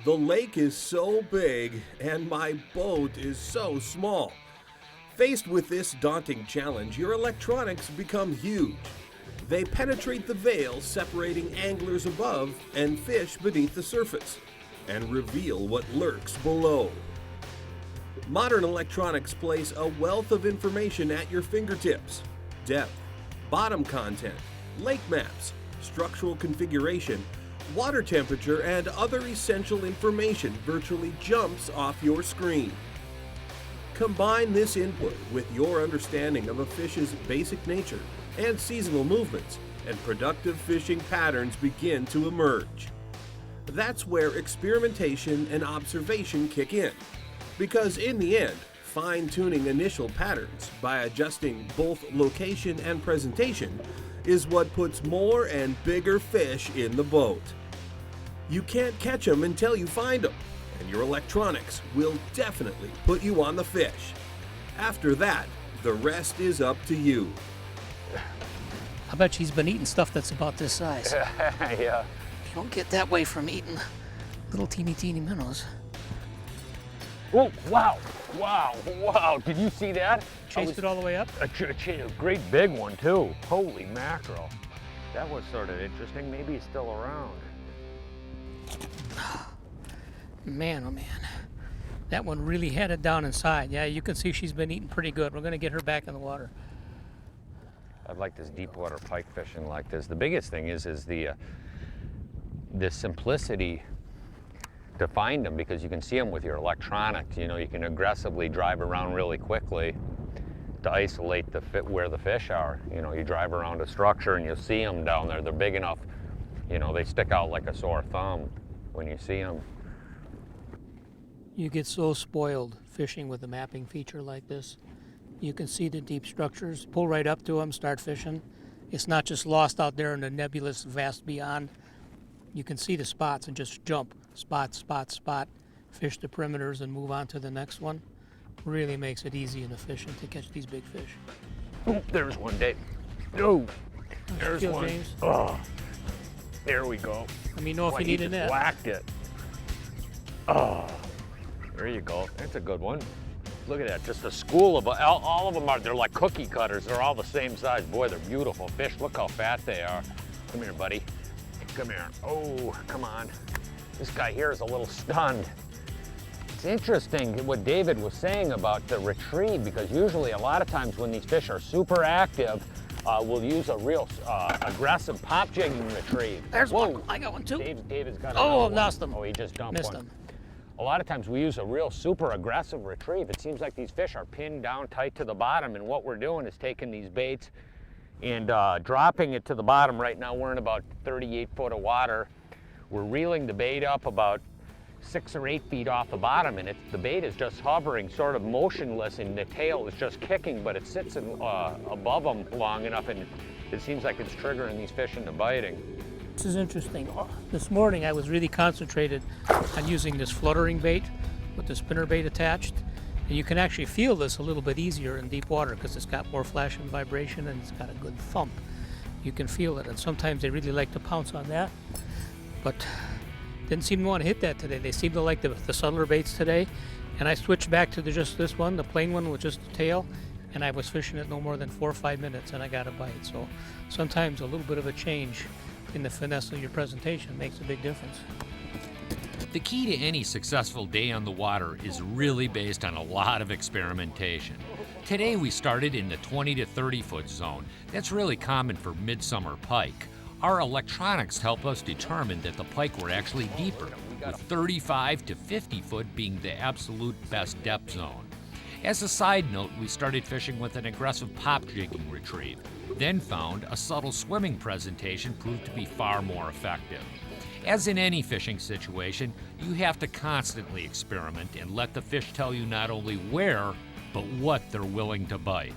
The lake is so big and my boat is so small. Faced with this daunting challenge, your electronics become huge. They penetrate the veil separating anglers above and fish beneath the surface, and reveal what lurks below. Modern electronics place a wealth of information at your fingertips. Depth, bottom content, lake maps, structural configuration, water temperature, and other essential information virtually jumps off your screen. Combine this input with your understanding of a fish's basic nature and seasonal movements, and productive fishing patterns begin to emerge. That's where experimentation and observation kick in, because in the end, fine-tuning initial patterns by adjusting both location and presentation is what puts more and bigger fish in the boat. You can't catch them until you find them, and your electronics will definitely put you on the fish. After that, the rest is up to you. I bet she's been eating stuff that's about this size. Yeah. You don't get that way from eating little teeny minnows. Oh, wow, wow, wow. Did you see that? Chased it all the way up? A great big one, too. Holy mackerel. That was sort of interesting. Maybe he's still around. Man, oh man. That one really had it down inside. Yeah, you can see she's been eating pretty good. We're going to get her back in the water. I like this deep water pike fishing like this. The biggest thing is the simplicity to find them, because you can see them with your electronics. You know, you can aggressively drive around really quickly to isolate where the fish are. You know, you drive around a structure and you'll see them down there. They're big enough, you know, they stick out like a sore thumb when you see them. You get so spoiled fishing with a mapping feature like this. You can see the deep structures, pull right up to them, start fishing. It's not just lost out there in the nebulous vast beyond. You can see the spots and just jump, spot, fish the perimeters and move on to the next one. Really makes it easy and efficient to catch these big fish. Oh, there's one, Dave. Oh, there's one. James. Oh, there we go. Let me know if you need a net. Whacked it. Oh, there you go. That's a good one. Look at that, just a school of, all of them they're like cookie cutters. They're all the same size. Boy, they're beautiful fish. Look how fat they are. Come here, buddy. Come here. Oh, come on. This guy here is a little stunned. It's interesting what David was saying about the retrieve, because usually a lot of times when these fish are super active, we'll use a real aggressive pop jigging retrieve. There's one. I got one too. David's got Oh, one. lost him. Oh, he just dumped Missed one. him. A lot of times we use a real super aggressive retrieve. It seems like these fish are pinned down tight to the bottom, and what we're doing is taking these baits and dropping it to the bottom. Right now we're in about 38 foot of water. We're reeling the bait up about 6 or 8 feet off the bottom, and the bait is just hovering, sort of motionless, and the tail is just kicking, but it sits above them long enough, and it seems like it's triggering these fish into biting. This is interesting. This morning I was really concentrated on using this fluttering bait with the spinner bait attached. And you can actually feel this a little bit easier in deep water because it's got more flash and vibration and it's got a good thump. You can feel it, and sometimes they really like to pounce on that. But didn't seem to want to hit that today. They seem to like the subtler baits today. And I switched back to just this one, the plain one with just the tail. And I was fishing it no more than 4 or 5 minutes and I got a bite. So sometimes a little bit of a change in the finesse of your presentation makes a big difference. The key to any successful day on the water is really based on a lot of experimentation. Today we started in the 20 to 30 foot zone. That's really common for midsummer pike. Our electronics help us determine that the pike were actually deeper, with 35 to 50 foot being the absolute best depth zone. As a side note, we started fishing with an aggressive pop jigging retrieve, then found a subtle swimming presentation proved to be far more effective. As in any fishing situation, you have to constantly experiment and let the fish tell you not only where, but what they're willing to bite.